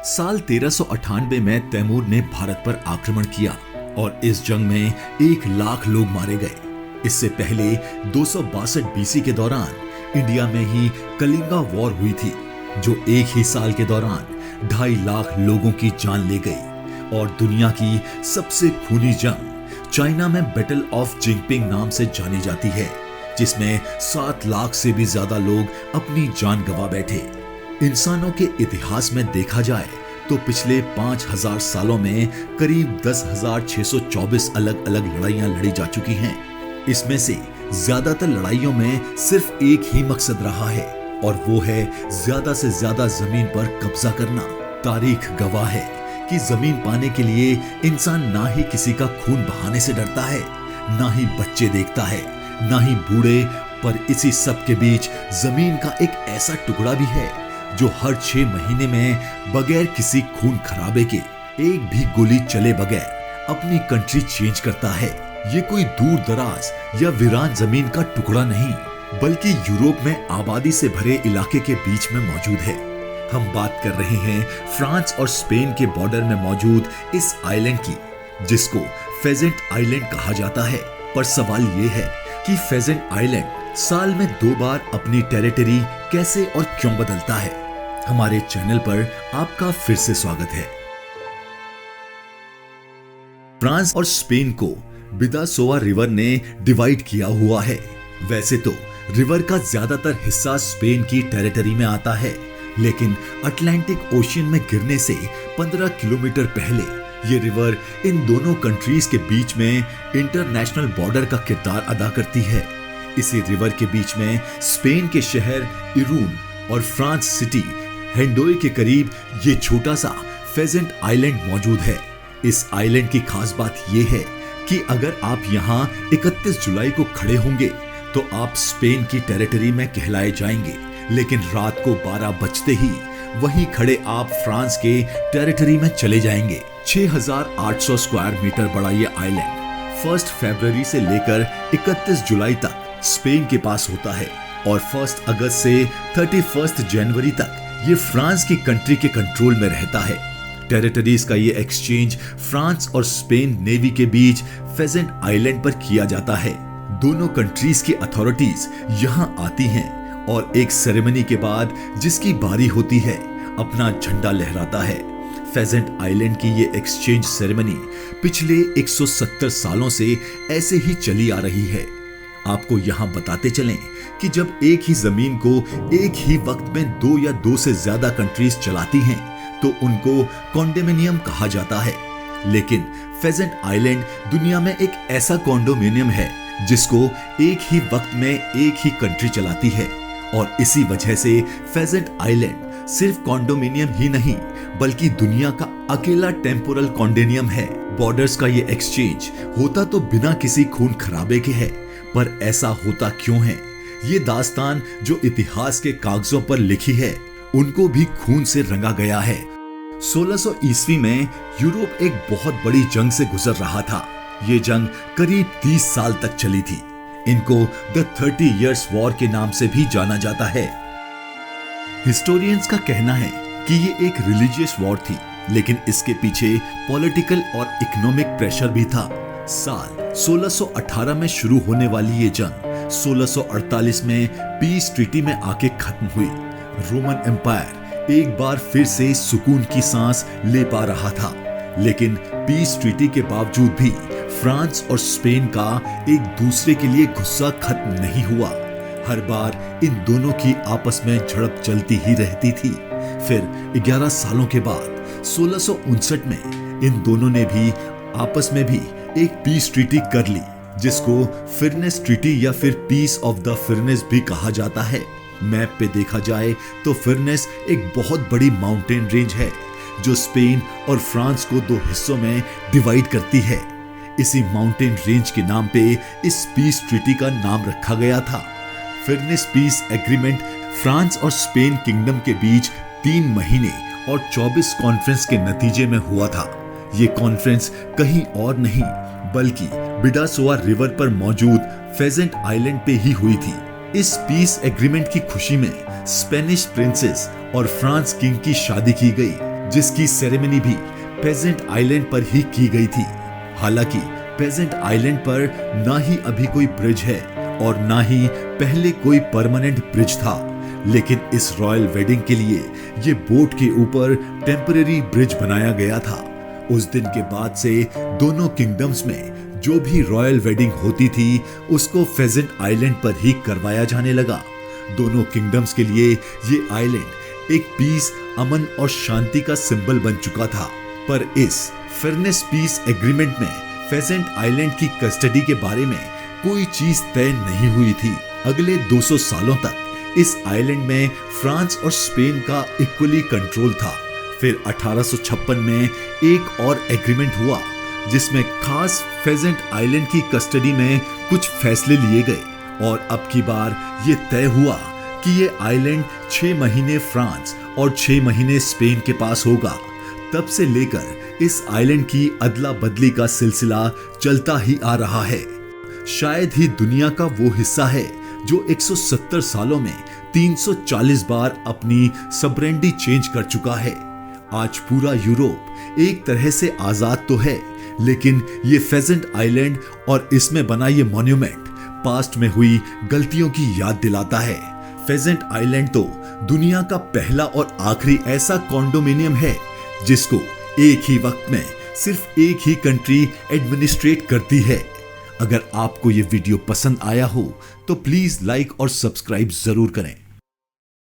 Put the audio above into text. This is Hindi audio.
साल 1398 में तैमूर ने भारत पर आक्रमण किया और इस जंग में 1 लाख लोग मारे गए। इससे पहले 262 बीसी के दौरान इंडिया में ही कलिंगा वॉर हुई थी, जो एक ही साल के दौरान 2.5 लाख लोगों की जान ले गई। और दुनिया की सबसे खूनी जंग चाइना में बैटल ऑफ जिंगपिंग नाम से जानी जाती है, जिसमें 7 लाख से भी ज्यादा लोग अपनी जान गंवा बैठे। इंसानों के इतिहास में देखा जाए तो पिछले 5000 सालों में करीब 10,624 अलग अलग लड़ाइयां लड़ी जा चुकी हैं। इसमें से ज्यादातर लड़ाइयों में सिर्फ एक ही मकसद रहा है, और वो है ज्यादा से ज्यादा जमीन पर कब्जा करना। तारीख गवाह है कि जमीन पाने के लिए इंसान ना ही किसी का खून बहाने से डरता है, ना ही बच्चे देखता है, ना ही बूढ़े, पर इसी सब के बीच जमीन का एक ऐसा टुकड़ा भी है जो हर 6 महीने में बगैर किसी खून खराबे के, एक भी गोली चले बगैर अपनी कंट्री चेंज करता है। ये कोई दूर दराज या वीरान जमीन का टुकड़ा नहीं, बल्कि यूरोप में आबादी से भरे इलाके के बीच में मौजूद है। हम बात कर रहे हैं फ्रांस और स्पेन के बॉर्डर में मौजूद इस आइलैंड की, जिसको फेजेंट आइलैंड कहा जाता है। पर सवाल ये है कि फेजेंट आइलैंड साल में 2 बार अपनी टेरिटरी कैसे और क्यों बदलता है। हमारे चैनल पर आपका फिर से स्वागत है। फ्रांस और स्पेन को बिदासोआ रिवर ने डिवाइड किया हुआ है। वैसे तो रिवर का ज्यादातर हिस्सा स्पेन की टेरिटरी में आता है, लेकिन अटलांटिक ओशियन में गिरने से 15 किलोमीटर पहले ये रिवर इन दोनों कंट्रीज के बीच में इंटरनेशनल बॉर्डर का किरदार अदा करती है। इसी रिवर के बीच में स्पेन के शहर इरून और फ्रांस सिटी हेंडोए के करीब ये छोटा सा फेजेंट आइलैंड मौजूद है। इस आइलैंड की खास बात ये है कि अगर आप यहाँ 31 जुलाई को खड़े होंगे तो आप स्पेन की टेरिटरी में कहलाए जाएंगे, लेकिन रात को 12 बजते ही वहीं खड़े आप फ्रांस के टेरिटरी में चले जाएंगे। 6800 स्क्वायर मीटर बड़ा ये आइलैंड 1 फरवरी से लेकर 31 जुलाई तक स्पेन के पास होता है, और 1 अगस्त से 31 जनवरी तक ये फ्रांस की कंट्री के कंट्रोल में रहता है। टेरिटरीज का ये एक्सचेंज फ्रांस और स्पेन नेवी के बीच फेजेंट आइलैंड पर किया जाता है। दोनों कंट्रीज की अथॉरिटीज यहाँ आती हैं और एक सेरेमनी के बाद जिसकी बारी होती है अपना झंडा लहराता है। फेजेंट आइलैंड की ये एक्सचेंज सेरेमनी पिछले 170 सालों से ऐसे ही चली आ रही है। आपको यहाँ बताते चलें कि जब एक ही जमीन को एक ही वक्त में 2 या 2 से ज्यादा कंट्रीज चलाती हैं तो उनको कॉन्डोमिनियम कहा जाता है। लेकिन फेजेंट आइलैंड दुनिया में एक ऐसा कॉन्डोमिनियम है जिसको एक ही वक्त में एक ही कंट्री चलाती है, और इसी वजह से फेजेंट आइलैंड सिर्फ कॉन्डोमिनियम ही नहीं बल्कि दुनिया का अकेला टेम्पोरल कॉन्डोमिनियम है। बॉर्डर्स का ये एक्सचेंज होता तो बिना किसी खून खराबे के है, पर ऐसा होता क्यों है? ये दास्तान जो इतिहास के कागजों पर लिखी है उनको भी खून से रंगा गया है। 1600 ईस्वी में यूरोप एक बहुत बड़ी जंग से गुजर रहा था। ये जंग करीब 30 साल तक चली थी। इनको द 30 इयर्स वॉर के नाम से भी जाना जाता है। हिस्टोरियंस का कहना है कि ये एक रिलीजियस वॉर थी, लेकिन इसके पीछे पॉलिटिकल और इकोनॉमिक प्रेशर भी था। साल 1618 में शुरू होने वाली ये जंग 1648 में पीस ट्रीटी में आके खत्म हुई। रोमन एम्पायर एक बार फिर से सुकून की सांस ले पा रहा था, लेकिन पीस ट्रीटी के बावजूद भी फ्रांस और स्पेन का एक दूसरे के लिए गुस्सा खत्म नहीं हुआ। हर बार इन दोनों की आपस में झड़प चलती ही रहती थी। फिर 11 सालों के बाद 1659 में इन दोनों ने भी आपस में भी एक पीस ट्रीटी कर ली, जिसको फिरनेस ट्रीटी या फिर पीस ऑफ द फिरनेस भी कहा जाता है। मैप पे देखा जाए तो फिरनेस एक बहुत बड़ी माउंटेन रेंज है जो स्पेन और फ्रांस को 2 हिस्सों में डिवाइड करती है। इसी माउंटेन रेंज के नाम पे इस पीस ट्रीटी का नाम रखा गया था। फिरनेस पीस एग्रीमेंट फ्रांस और स्पेन किंगडम के बीच 3 महीने और 24 कॉन्फ्रेंस के नतीजे में हुआ था। ये कॉन्फ्रेंस कहीं और नहीं बल्कि बिडासोआ रिवर पर मौजूद फेजेंट आइलैंड पे ही हुई थी। इस पीस एग्रीमेंट की खुशी में स्पेनिश प्रिंसेस और फ्रांस किंग की शादी की गई। जिसकी सेरेमनी भी पेजेंट आइलैंड पर ही की गई थी। हालांकि पेजेंट आइलैंड पर ना ही अभी कोई ब्रिज है और ना ही पहले कोई परमानेंट ब्रिज था, लेकिन इस रॉयल वेडिंग के लिए ये बोट के ऊपर टेम्परेरी ब्रिज बनाया गया था। उस दिन के बाद से दोनों किंगडम्स में जो भी रॉयल वेडिंग होती थी उसको फेजेंट आइलैंड पर ही करवाया जाने लगा। दोनों किंगडम्स के लिए ये आइलैंड एक पीस, अमन और शांति का सिंबल बन चुका था। पर इस फेयरनेस पीस एग्रीमेंट में फेजेंट आइलैंड की कस्टडी के बारे में कोई चीज तय नहीं हुई थी। अगले 200 सालों तक इस आइलैंड में फ्रांस और स्पेन का इक्वली कंट्रोल था। फिर 1856 में एक और एग्रीमेंट हुआ जिसमें खास फेजेंट आइलैंड की कस्टडी में कुछ फैसले लिए गए और अब की बार ये तय हुआ कि ये आइलैंड 6 महीने फ्रांस और 6 महीने स्पेन के पास होगा। तब से लेकर इस आइलैंड की अदला बदली का सिलसिला चलता ही आ रहा है। शायद ही दुनिया का वो हिस्सा है जो 170 सालों में 340 बार अपनी सबरेंडी चेंज कर चुका है। आज पूरा यूरोप एक तरह से आजाद तो है, लेकिन ये फेजेंट आइलैंड और इसमें बना ये मॉन्यूमेंट पास्ट में हुई गलतियों की याद दिलाता है। फेजेंट आइलैंड तो दुनिया का पहला और आखिरी ऐसा कॉन्डोमिनियम है जिसको एक ही वक्त में सिर्फ एक ही कंट्री एडमिनिस्ट्रेट करती है। अगर आपको ये वीडियो पसंद आया हो तो प्लीज लाइक और सब्सक्राइब जरूर करें।